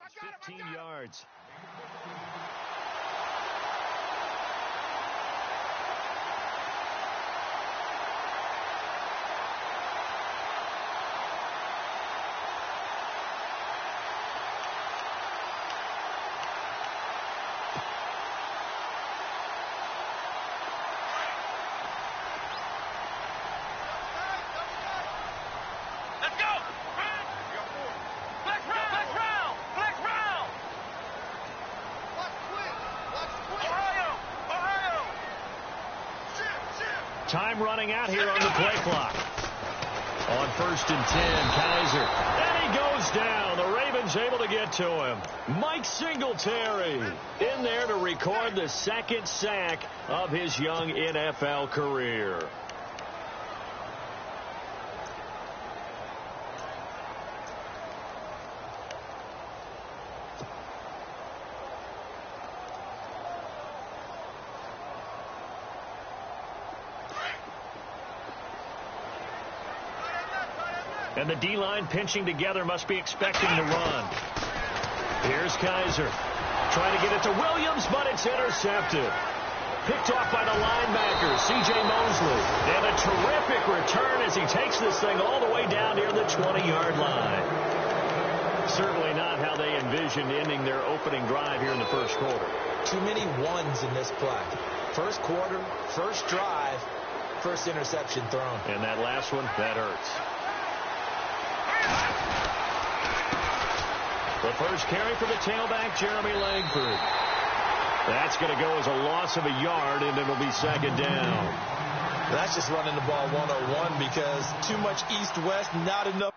It's 15 yards. Time running out here on the play clock. On 1st and 10, Kaiser. And he goes down. The Ravens able to get to him. Mike Singletary in there to record the 2nd sack of his young NFL career. And the D-line pinching together, must be expecting to run. Here's Kaiser. Trying to get it to Williams, but it's intercepted. Picked off by the linebacker, C.J. Mosley. And a terrific return as he takes this thing all the way down near the 20-yard line. Certainly not how they envisioned ending their opening drive here in the first quarter. Too many ones in this play. First quarter, first drive, first interception thrown. And that last one, that hurts. The first carry for the tailback, Jeremy Langford. That's going to go as a loss of a yard, and it'll be 2nd down. That's just running the ball 101 because too much east-west, not enough.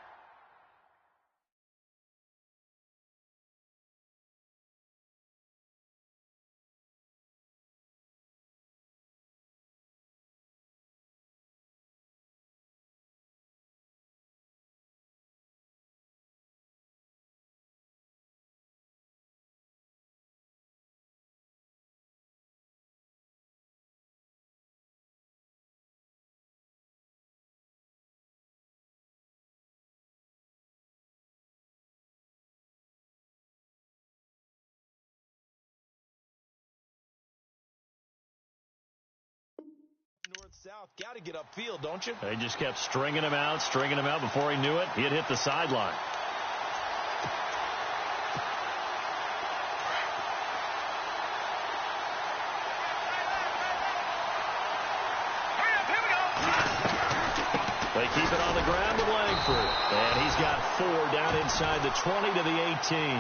North-south, got to get upfield, don't you? They just kept stringing him out. Before he knew it, he had hit the sideline. They keep it on the ground with Langford. And he's got 4 down inside the 20 to the 18.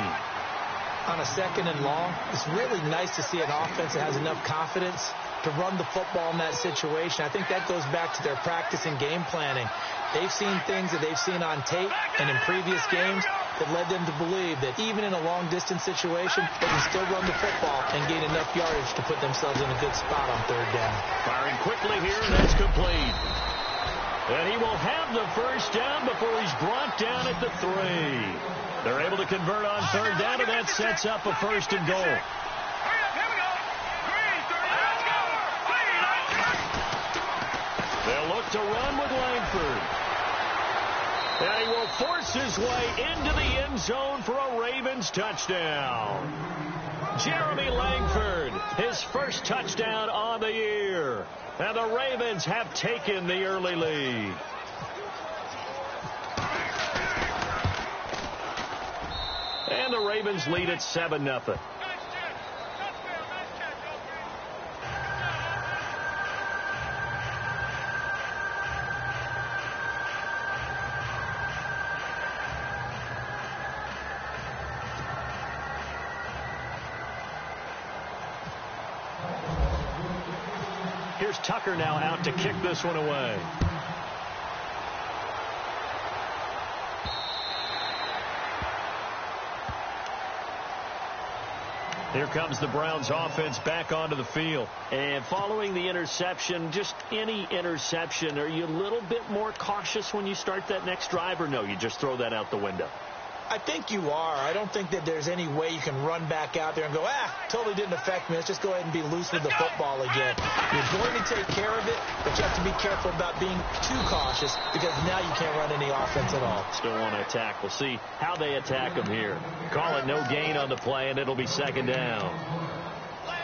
On a 2nd and long, it's really nice to see an offense that has enough confidence to run the football in that situation. I think that goes back to their practice and game planning. They've seen things that they've seen on tape and in previous games that led them to believe that even in a long-distance situation, they can still run the football and gain enough yardage to put themselves in a good spot on 3rd down. Firing quickly here, and that's complete. And he will have the first down before he's brought down at the 3. They're able to convert on 3rd down, and that sets up a 1st and goal. They'll look to run with Langford. And he will force his way into the end zone for a Ravens touchdown. Jeremy Langford, his first touchdown on the year. And the Ravens have taken the early lead. And the Ravens lead at 7-0. Here's Tucker now out to kick this one away. Here comes the Browns offense back onto the field. And following the interception, just any interception, are you a little bit more cautious when you start that next drive, or no, you just throw that out the window? I think you are. I don't think that there's any way you can run back out there and go, totally didn't affect me. Let's just go ahead and be loose with the football again. You're going to take care of it, but you have to be careful about being too cautious because now you can't run any offense at all. Still want to attack. We'll see how they attack him here. Call it no gain on the play, and it'll be second down.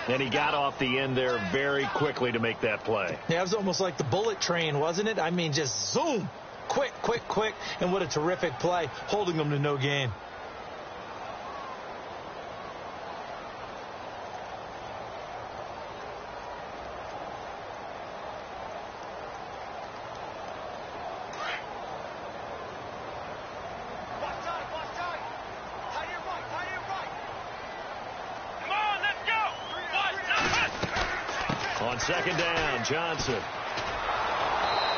And he got off the end there very quickly to make that play. Yeah, it was almost like the bullet train, wasn't it? I mean, just zoom. Quick, quick, quick. And what a terrific play, holding them to no gain. On second down, Johnson.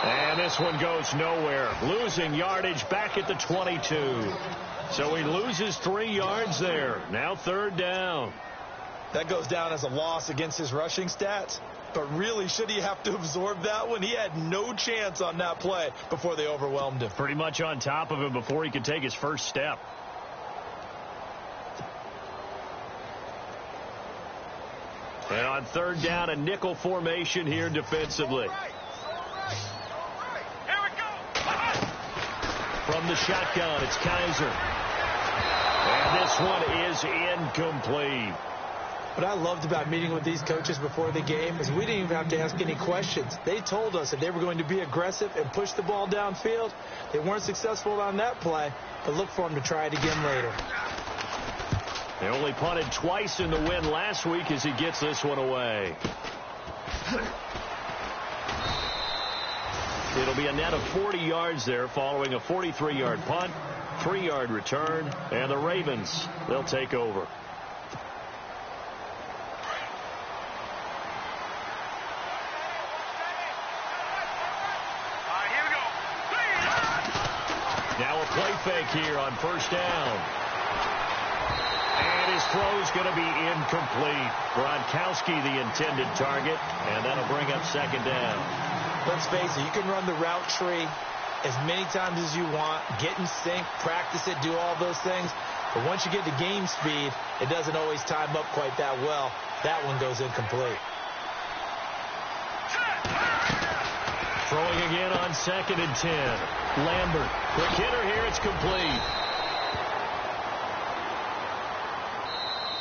And this one goes nowhere. Losing yardage back at the 22. So he loses 3 yards there. Now third down. That goes down as a loss against his rushing stats. But really, should he have to absorb that one? He had no chance on that play before they overwhelmed him. Pretty much on top of him before he could take his first step. And on third down, a nickel formation here defensively. From the shotgun, it's Kaiser. And this one is incomplete. What I loved about meeting with these coaches before the game is we didn't even have to ask any questions. They told us that they were going to be aggressive and push the ball downfield. They weren't successful on that play, but look for them to try it again later. They only punted twice in the win last week as he gets this one away. It'll be a net of 40 yards there following a 43-yard punt, 3-yard return, and the Ravens, they'll take over. Now a play fake here on first down. And his throw's going to be incomplete. Gronkowski the intended target, and that'll bring up second down. Let's face it, you can run the route tree as many times as you want, get in sync, practice it, do all those things. But once you get to game speed, it doesn't always time up quite that well. That one goes incomplete. Throwing again on second and 10. Lambert, quick hitter here, it's complete.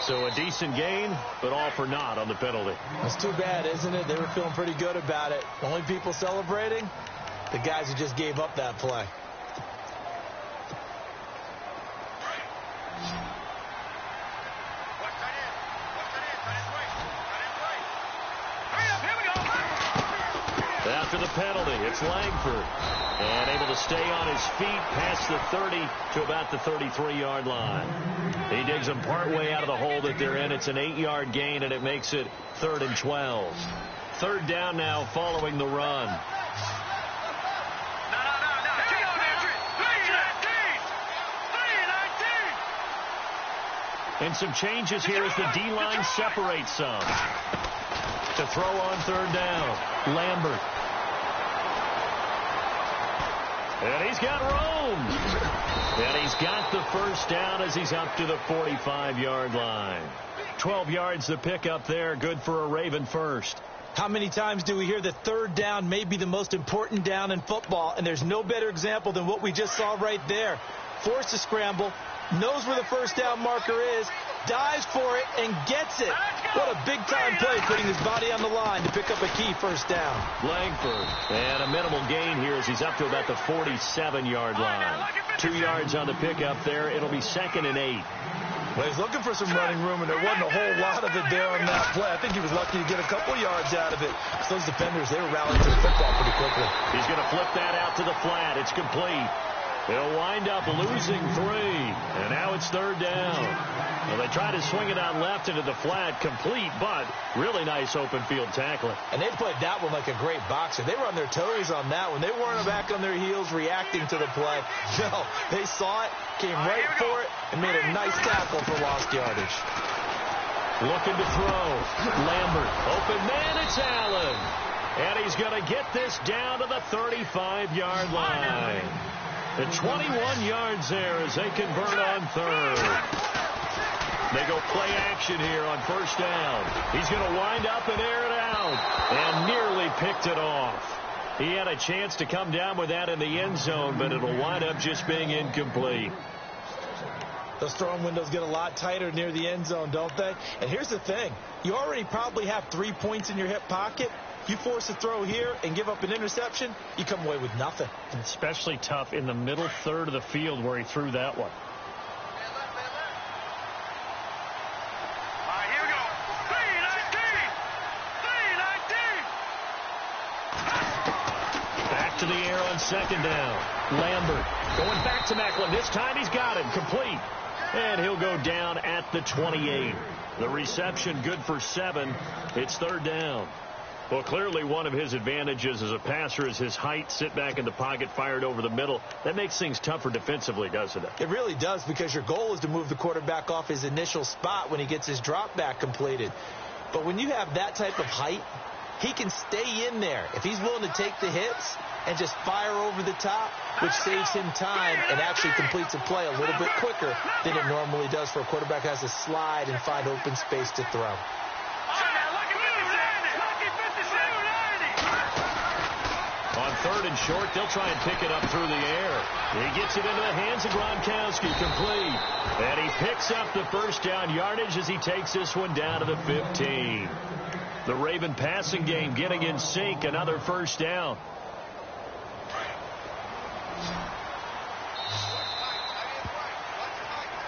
So a decent gain, but all for naught on the penalty. That's too bad, isn't it? They were feeling pretty good about it. The only people celebrating, the guys who just gave up that play. After the penalty, it's Langford. And able to stay on his feet past the 30 to about the 33-yard line. He digs them partway out of the hole that they're in. It's an 8-yard gain, and it makes it 3rd and 12. Third down now following the run. And some changes here as the D-line separates some. To throw on third down, Lambert. And he's got room. And he's got the first down as he's up to the 45-yard line. 12 yards to pick up there. Good for a Raven first. How many times do we hear that third down may be the most important down in football? And there's no better example than what we just saw right there. Forced to scramble, knows where the first down marker is, dives for it, and gets it. What a big-time play, putting his body on the line to pick up a key first down. Langford, and a minimal gain here as he's up to about the 47-yard line. 2 yards on the pickup there. It'll be 2nd and 8. Well, he's looking for some running room, and there wasn't a whole lot of it there on that play. I think he was lucky to get a couple yards out of it. So those defenders, they were rallying to the football pretty quickly. He's going to flip that out to the flat. It's complete. They'll wind up losing 3, and now it's third down. Well, they try to swing it out left into the flat, complete, but really nice open field tackling. And they played that one like a great boxer. They were on their toes on that one. They weren't back on their heels reacting to the play. No, they saw it, came right for it, and made a nice tackle for lost yardage. Looking to throw. Lambert, open man, it's Allen. And he's going to get this down to the 35-yard line. And 21 yards there as they convert on third. They go play action here on first down. He's going to wind up and air it out. And nearly picked it off. He had a chance to come down with that in the end zone, but it'll wind up just being incomplete. Those throwing windows get a lot tighter near the end zone, don't they? And here's the thing. You already probably have 3 points in your hip pocket. You force a throw here and give up an interception, you come away with nothing. Especially tough in the middle third of the field where he threw that one. All right, here we go. 3-19. Back to the air on second down. Lambert going back to Macklin. This time he's got it. Complete. And he'll go down at the 28. The reception good for 7. It's third down. Well, clearly one of his advantages as a passer is his height. Sit back in the pocket, fired over the middle. That makes things tougher defensively, doesn't it? It really does, because your goal is to move the quarterback off his initial spot when he gets his drop back completed. But when you have that type of height, he can stay in there if he's willing to take the hits and just fire over the top, which saves him time and actually completes a play a little bit quicker than it normally does for a quarterback who has to slide and find open space to throw. On third and short, they'll try and pick it up through the air. He gets it into the hands of Gronkowski, complete. And he picks up the first down yardage as he takes this one down to the 15. The Raven passing game getting in sync, another first down.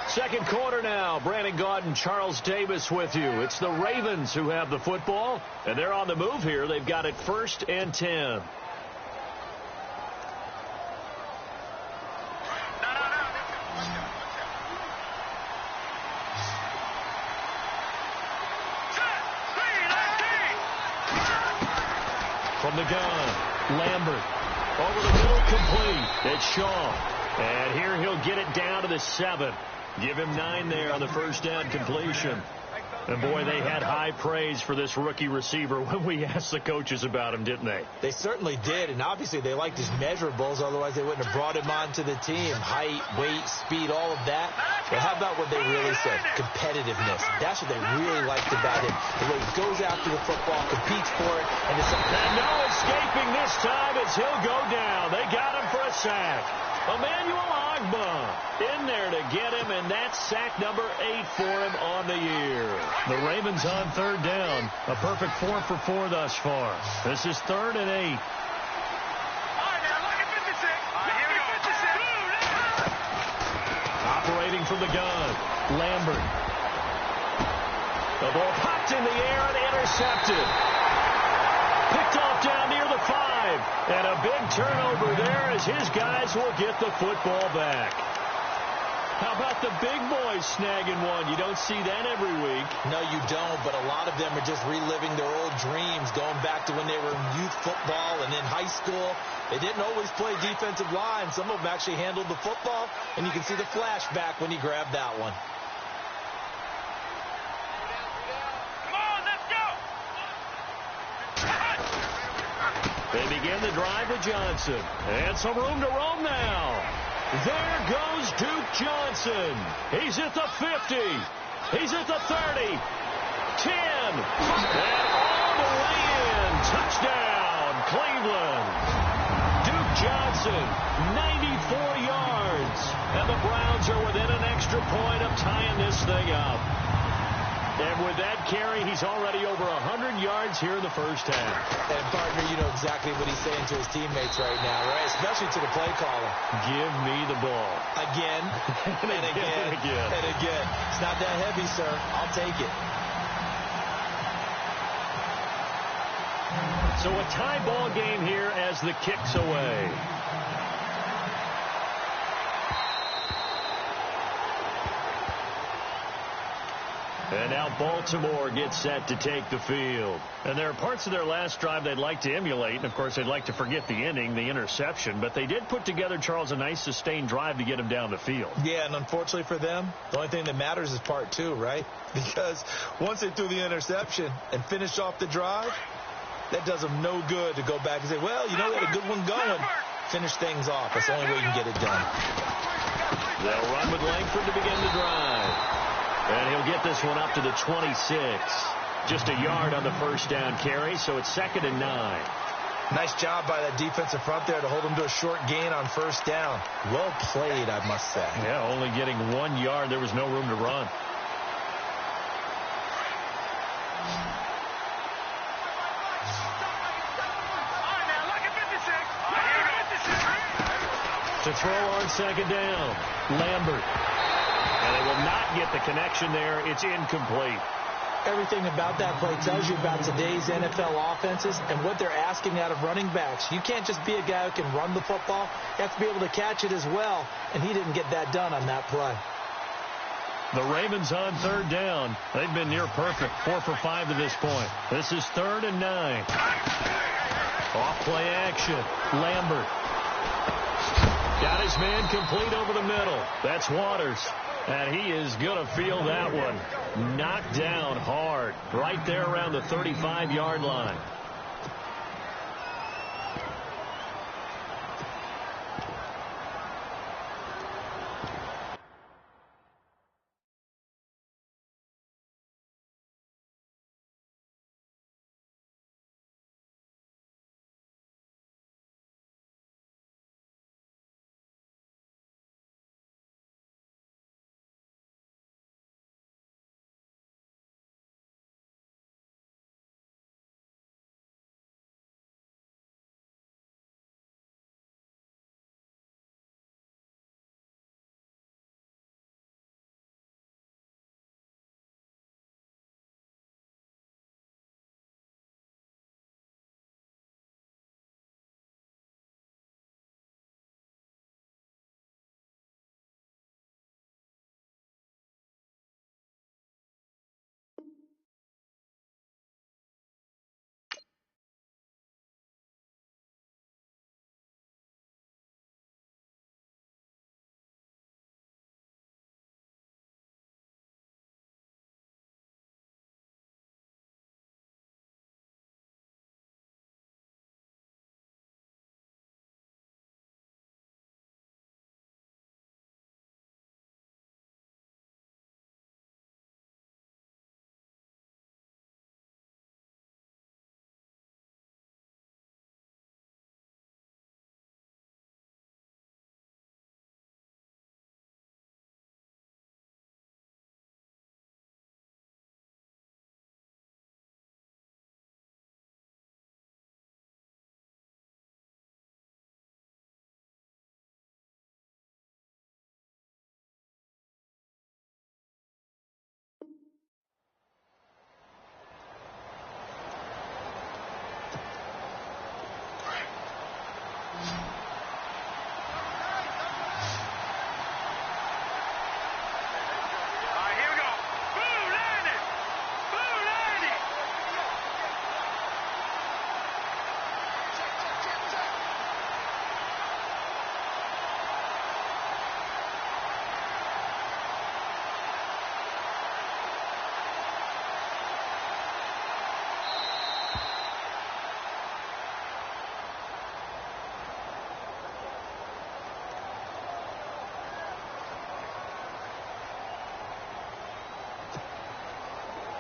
Second quarter now. Brandon Gaudin, Charles Davis with you. It's the Ravens who have the football, and they're on the move here. They've got it 1st and 10. From the gun, Lambert. Over the middle, complete. It's Shaw. And here he'll get it down to the 7. Give him 9 there on the first down completion. And, boy, they had high praise for this rookie receiver when we asked the coaches about him, didn't they? They certainly did, and obviously they liked his measurables. Otherwise, they wouldn't have brought him onto the team. Height, weight, speed, all of that. But how about what they really said? Competitiveness. That's what they really liked about him. The way he goes after the football, competes for it. And no escaping this time as he'll go down. They got him for a sack. Emmanuel Ogbah in there to get him, and that's sack number 8 for him on the year. The Ravens on third down. A perfect 4 for 4 thus far. This is 3rd and 8. All right, now look at 56. All right, here we go. 56. Operating from the gun, Lambert. The ball popped in the air and intercepted. Picked off down near the 5. And a big turnover there as his guys will get the football back. How about the big boys snagging one? You don't see that every week. No, you don't, but a lot of them are just reliving their old dreams, going back to when they were in youth football and in high school. They didn't always play defensive line. Some of them actually handled the football, and you can see the flashback when he grabbed that one. They begin the drive with Johnson. And some room to roam now. There goes Duke Johnson. He's at the 50. He's at the 30. 10. And all the way in. Touchdown, Cleveland. Duke Johnson, 94 yards. And the Browns are within an extra point of tying this thing up. And with that carry, he's already over 100 yards here in the first half. And, partner, you know exactly what he's saying to his teammates right now, right? Especially to the play caller. Give me the ball. Again, and again, and again. It's not that heavy, sir. I'll take it. So a tie ball game here as the kick's away. And now Baltimore gets set to take the field. And there are parts of their last drive they'd like to emulate. And, of course, they'd like to forget the inning, the interception. But they did put together, Charles, a nice sustained drive to get him down the field. Yeah, and unfortunately for them, the only thing that matters is part 2, right? Because once they threw the interception and finished off the drive, that does them no good to go back and say, well, you know, we had a good one going. Finish things off. That's the only way you can get it done. They'll run with Langford to begin the drive. And he'll get this one up to the 26. Just a yard on the first down carry, so it's 2nd and 9. Nice job by that defensive front there to hold them to a short gain on first down. Well played, I must say. Yeah, only getting 1 yard. There was no room to run. To throw on 2nd down, Lambert. And they will not get the connection there. It's incomplete. Everything about that play tells you about today's NFL offenses and what they're asking out of running backs. You can't just be a guy who can run the football. You have to be able to catch it as well, and he didn't get that done on that play. The Ravens on 3rd down. They've been near perfect, 4 for 5 to this point. This is 3rd and 9. Off play action, Lambert. Got his man complete over the middle. That's Waters. And he is going to feel that one. Knocked down hard. Right there around the 35-yard line.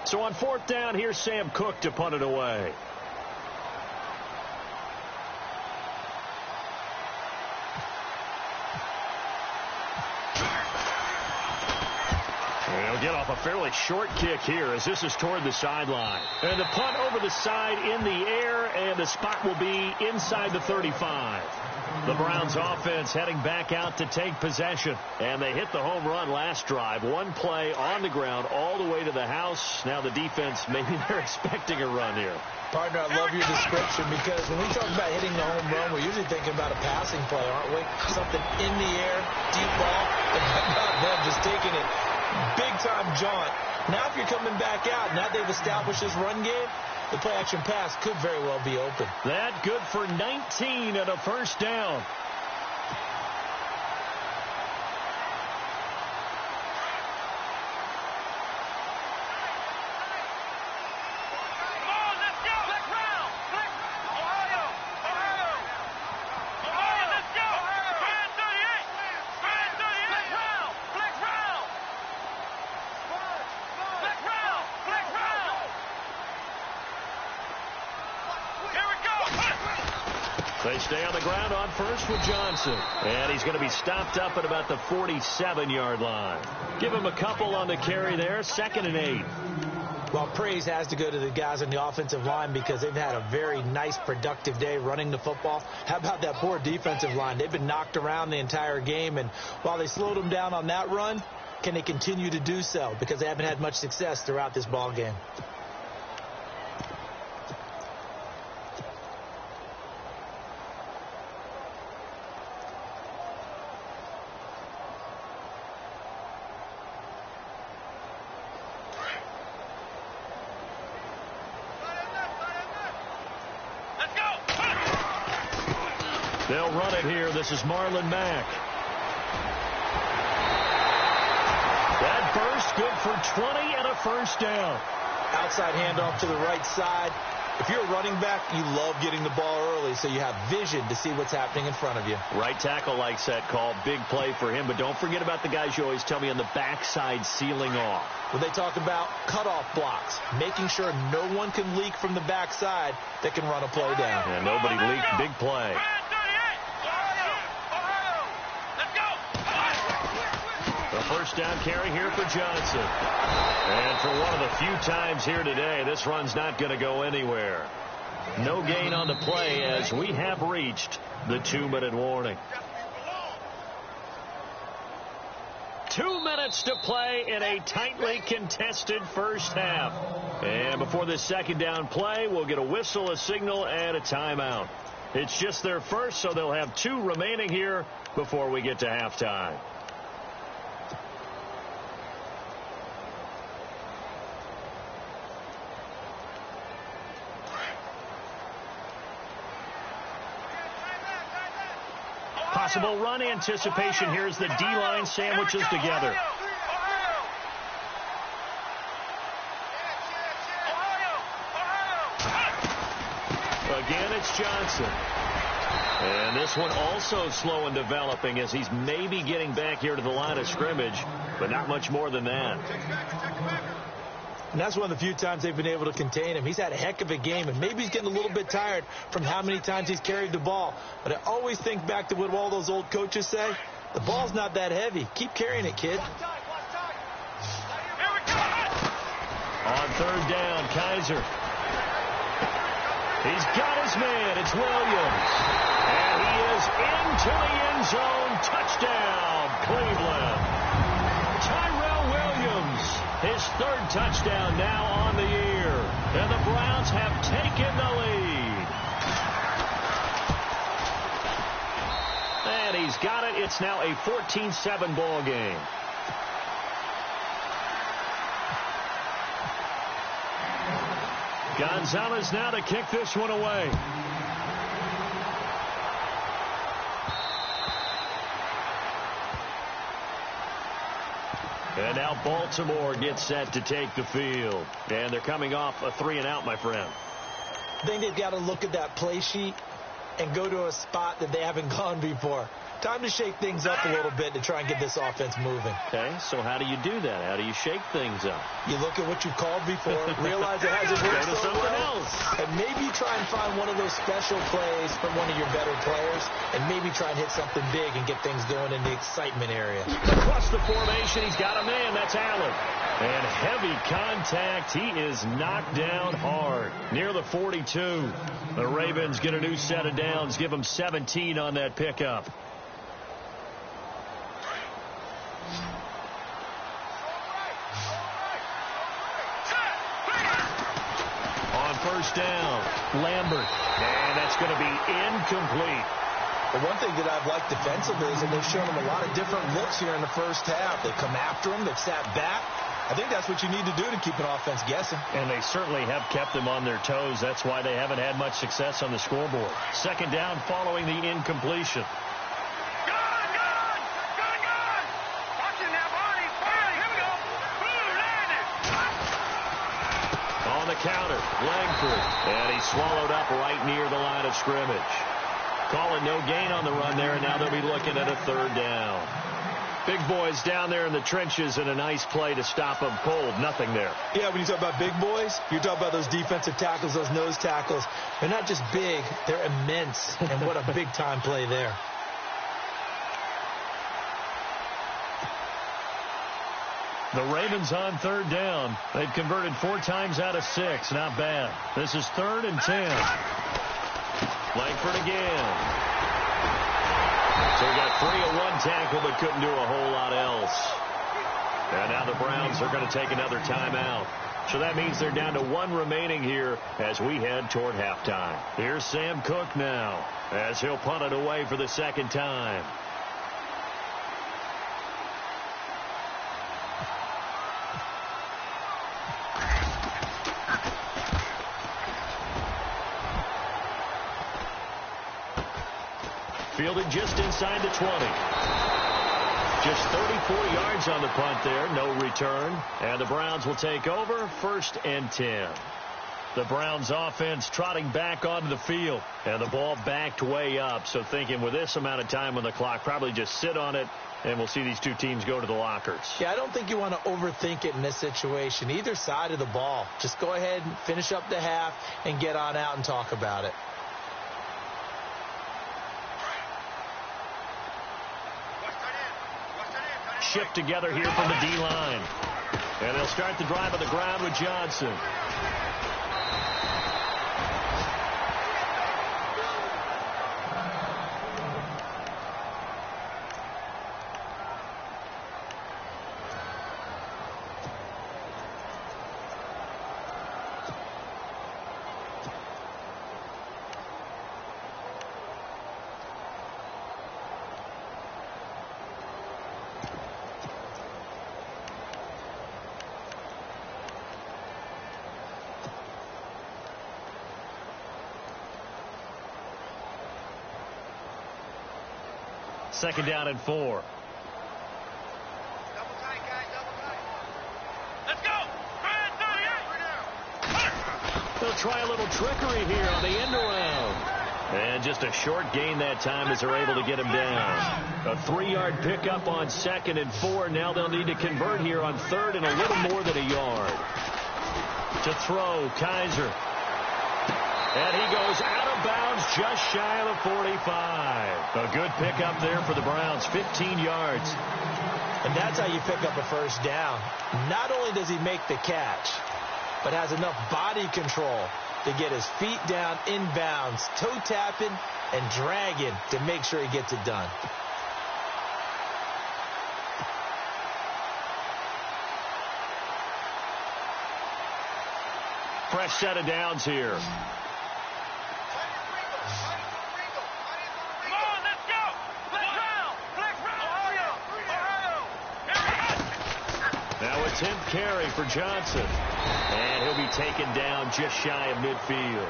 So on 4th down, here's Sam Cook to punt it away. He'll get off a fairly short kick here as this is toward the sideline. And the punt over the side in the air, and the spot will be inside the 35. The Browns offense heading back out to take possession. And they hit the home run last drive. One play on the ground all the way to the house. Now the defense, maybe they're expecting a run here. Partner, I love your description because when we talk about hitting the home run, we're usually thinking about a passing play, aren't we? Something in the air, deep ball, but not them just taking it. Big-time jaunt. Now if you're coming back out, now they've established this run game, the play-action pass could very well be open. That good for 19 and a first down. They stay on the ground on first with Johnson. And he's going to be stopped up at about the 47-yard line. Give him a couple on the carry there, 2nd and 8. Well, praise has to go to the guys on the offensive line because they've had a very nice, productive day running the football. How about that poor defensive line? They've been knocked around the entire game, and while they slowed them down on that run, can they continue to do so? Because they haven't had much success throughout this ball game. They'll run it here. This is Marlon Mack. That burst good for 20 and a first down. Outside handoff to the right side. If you're a running back, you love getting the ball early so you have vision to see what's happening in front of you. Right tackle likes that call. Big play for him. But don't forget about the guys you always tell me on the backside sealing off. When they talk about cutoff blocks, making sure no one can leak from the backside that can run a play down. And nobody leaked. Big play. The first down carry here for Johnson. And for one of the few times here today, this run's not going to go anywhere. No gain on the play as we have reached the 2-minute warning. 2 minutes to play in a tightly contested first half. And before this second down play, we'll get a whistle, a signal, and a timeout. It's just their first, so they'll have 2 remaining here before we get to halftime. Possible run anticipation here as the D-line sandwiches together. Again, it's Johnson. And this one also slow in developing as he's maybe getting back here to the line of scrimmage, but not much more than that. And that's one of the few times they've been able to contain him. He's had a heck of a game, and maybe he's getting a little bit tired from how many times he's carried the ball. But I always think back to what all those old coaches say. The ball's not that heavy. Keep carrying it, kid. On third down, Kaiser. He's got his man. It's Williams. And he is into the end zone. Touchdown, Cleveland. Tyrell Williams, his 3rd touchdown now on the year. And the Browns have taken the lead. And he's got it. It's now a 14-7 ball game. Gonzalez now to kick this one away. And now Baltimore gets set to take the field. And they're coming off a 3-and-out, my friend. I think they've got to look at that play sheet and go to a spot that they haven't gone before. Time to shake things up a little bit to try and get this offense moving. Okay, so how do you do that? How do you shake things up? You look at what you called before, realize it hasn't worked so well, and maybe try and find one of those special plays from one of your better players, and maybe try and hit something big and get things going in the excitement area. Across the formation, he's got a man. That's Allen. And heavy contact. He is knocked down hard near the 42. The Ravens get a new set of downs. Give them 17 on that pickup. On first down, Lambert. And that's going to be incomplete. But one thing that I've liked defensively is that they've shown them a lot of different looks here in the first half. They've come after him. They've sat back. I think that's what you need to do to keep an offense guessing. And they certainly have kept them on their toes. That's why they haven't had much success on the scoreboard. Second down following the incompletion. On the counter, Langford. And he swallowed up right near the line of scrimmage. Calling no gain on the run there, and now they'll be looking at a 3rd down. Big boys down there in the trenches, and a nice play to stop them cold. Nothing there. Yeah, when you talk about big boys, you're talking about those defensive tackles, those nose tackles. They're not just big, they're immense. And what a big-time play there. The Ravens on third down. They've converted 4 times out of 6. Not bad. This is 3rd and 10. Langford again. So he got free of one tackle but couldn't do a whole lot else. And now the Browns are going to take another timeout. So that means they're down to 1 remaining here as we head toward halftime. Here's Sam Cook now as he'll punt it away for the 2nd time. Fielded just inside the 20. Just 34 yards on the punt there. No return. And the Browns will take over 1st and 10. The Browns offense trotting back onto the field. And the ball backed way up. So thinking with this amount of time on the clock, probably just sit on it. And we'll see these two teams go to the lockers. Yeah, I don't think you want to overthink it in this situation. Either side of the ball. Just go ahead and finish up the half and get on out and talk about it. Shift together here from the D-line. And they'll start the drive on the ground with Johnson. Second down and 4. Double tight, guys, double tight. Let's go! They'll try a little trickery here on the end around. And just a short gain that time as they're able to get him down. A 3-yard pickup on 2nd and 4. Now they'll need to convert here on 3rd and a little more than a yard. To throw, Kaiser. And he goes out of bounds just shy of the 45. A good pickup there for the Browns, 15 yards. And that's how you pick up a first down. Not only does he make the catch, but has enough body control to get his feet down inbounds, toe tapping and dragging to make sure he gets it done. Fresh set of downs here. Now a 10th carry for Johnson. And he'll be taken down just shy of midfield.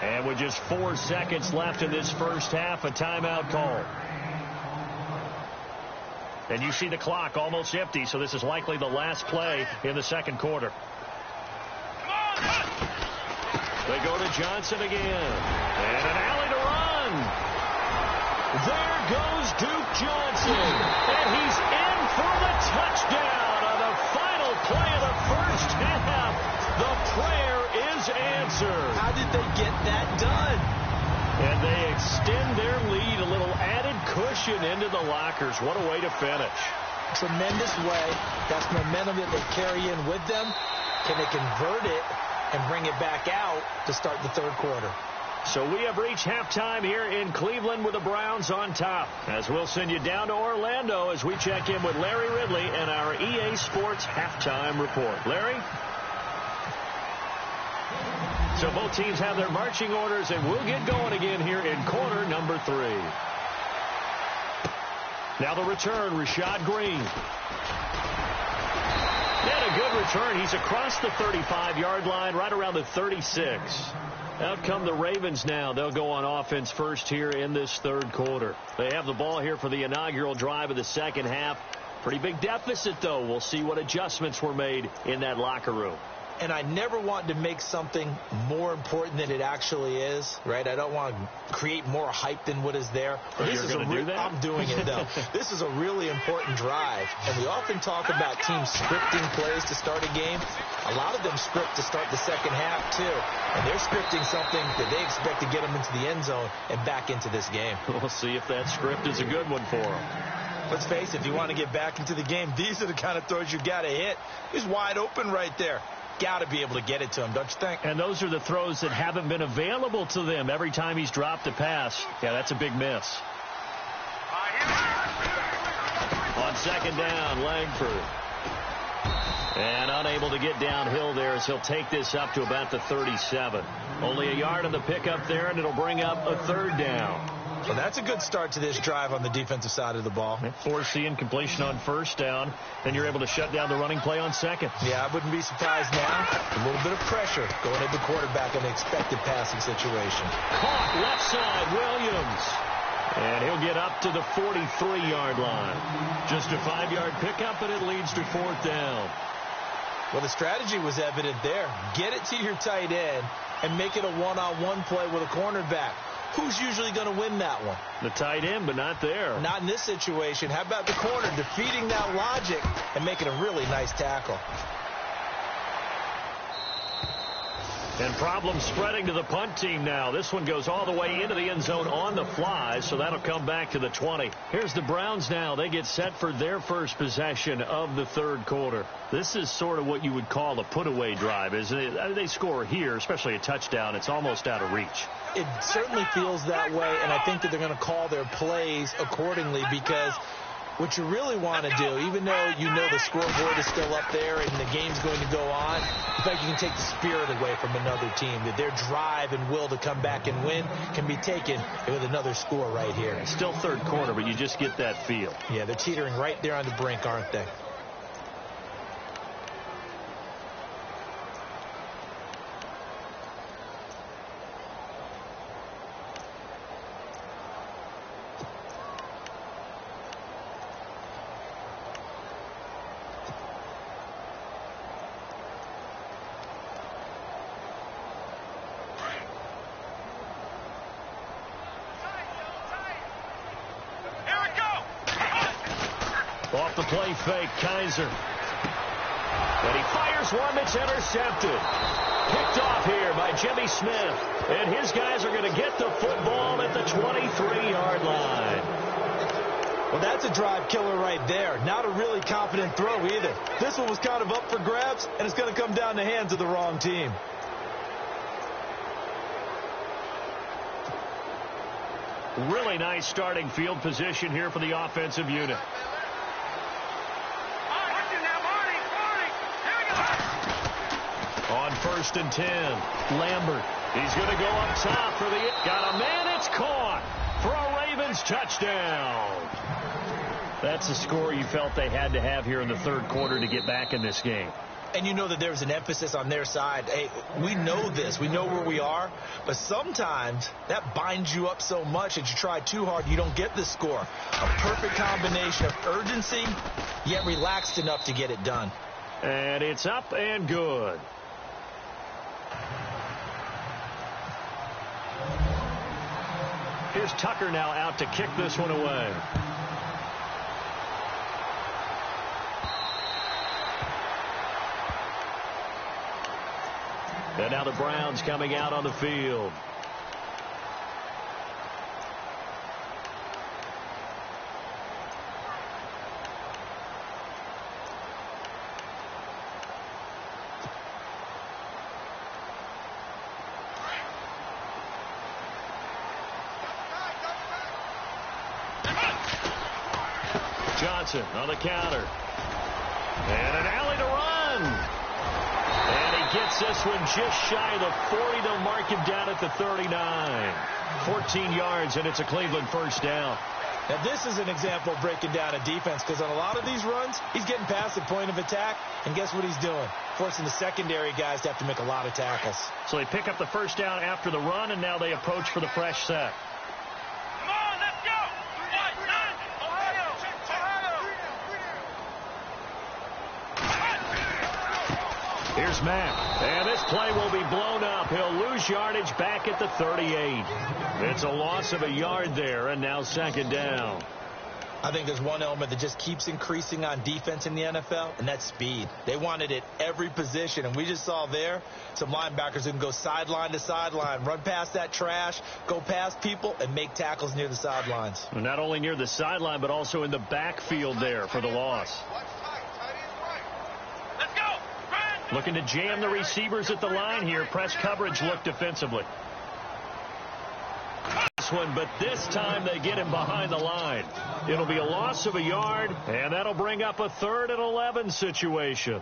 And with just 4 seconds left in this first half, a timeout call. And you see the clock almost empty, so this is likely the last play in the 2nd quarter. They go to Johnson again. And an alley to run. There goes Duke Johnson. And he's in for the touchdown on the final play of the first half. The prayer is answered. How did they get that done? And they extend their lead, a little added cushion into the lockers. What a way to finish. Tremendous way. That's momentum that they carry in with them. Can they convert it and bring it back out to start the 3rd quarter? So we have reached halftime here in Cleveland with the Browns on top. As we'll send you down to Orlando as we check in with Larry Ridley and our EA Sports halftime report. Larry? So both teams have their marching orders, and we'll get going again here in quarter number 3. Now the return, Rashad Green. And a good return. He's across the 35-yard line, right around the 36. Out come the Ravens now. They'll go on offense first here in this 3rd quarter. They have the ball here for the inaugural drive of the 2nd half. Pretty big deficit, though. We'll see what adjustments were made in that locker room. and I never want to make something more important than it actually is, right? I don't want to create more hype than what is there. But this is I'm doing it, though. This is a really important drive, and we often talk about teams scripting plays to start a game. A lot of them script to start the second half, too, and they're scripting something that they expect to get them into the end zone and back into this game. We'll see if that script is a good one for them. Let's face it, if you want to get back into the game, these are the kind of throws you got to hit. He's wide open right there. Got to be able to get it to him, don't you think? And those are the throws that haven't been available to them every time he's dropped a pass. Yeah, that's a big miss. On second down, Langford. And unable to get downhill there as he'll take this up to about the 37. Only a yard on the pickup there, and it'll bring up a third down. Well, that's a good start to this drive on the defensive side of the ball. Forcing completion on first down. Then you're able to shut down the running play on second. Yeah, I wouldn't be surprised now. A little bit of pressure going at the quarterback in the expected passing situation. Caught left side, Williams. And he'll get up to the 43-yard line. Just a 5-yard pickup, and it leads to fourth down. Well, the strategy was evident there. Get it to your tight end and make it a one-on-one play with a cornerback. Who's usually going to win that one? The tight end, but not there. Not in this situation. How about the corner defeating that logic and making a really nice tackle? And problems spreading to the punt team now. This one goes all the way into the end zone on the fly, so that'll come back to the 20. Here's the Browns now. They get set for their first possession of the third quarter. This is sort of what you would call a put-away drive, isn't it? They score here, especially a touchdown. It's almost out of reach. It certainly feels that way, and I think that they're going to call their plays accordingly because what you really want to do, even though you know the scoreboard is still up there and the game's going to go on, in fact, you can take the spirit away from another team, that their drive and will to come back and win can be taken with another score right here. It's still third quarter, but you just get that feel. Yeah, they're teetering right there on the brink, aren't they? Off the play fake, Kaiser. And he fires one that's intercepted. Picked off here by Jimmy Smith. And his guys are going to get the football at the 23-yard line. Well, that's a drive killer right there. Not a really confident throw either. This one was kind of up for grabs, and it's going to come down the hands of the wrong team. Really nice starting field position here for the offensive unit. On 1st and 10, Lambert. He's going to go up top for the... Got a man, it's caught for a Ravens touchdown. That's the score you felt they had to have here in the third quarter to get back in this game. And you know that there's an emphasis on their side. Hey, we know this. We know where we are. But sometimes that binds you up so much that you try too hard, you don't get the score. A perfect combination of urgency, yet relaxed enough to get it done. And it's up and good. Here's Tucker now out to kick this one away. And now the Browns coming out on the field. Johnson on the counter. And an alley to run. And he gets this one just shy of the 40. They'll mark him down at the 39. 14 yards, and it's a Cleveland first down. Now, this is an example of breaking down a defense because on a lot of these runs, he's getting past the point of attack, and guess what he's doing? Forcing the secondary guys to have to make a lot of tackles. So they pick up the first down after the run, and now they approach for the fresh set. Come on, let's go! Here's Mack. And this play will be blown up. He'll lose yardage back at the 38. It's a loss of a yard there, and now second down. I think there's one element that just keeps increasing on defense in the NFL, and that's speed. They want it at every position, and we just saw there some linebackers who can go sideline to sideline, run past that trash, go past people, and make tackles near the sidelines. Well, not only near the sideline, but also in the backfield there for the loss. Let's go. Looking to jam the receivers at the line here. Press coverage look defensively. One, but this time they get him behind the line. It'll be a loss of a yard, and that'll bring up a 3rd and 11 situation.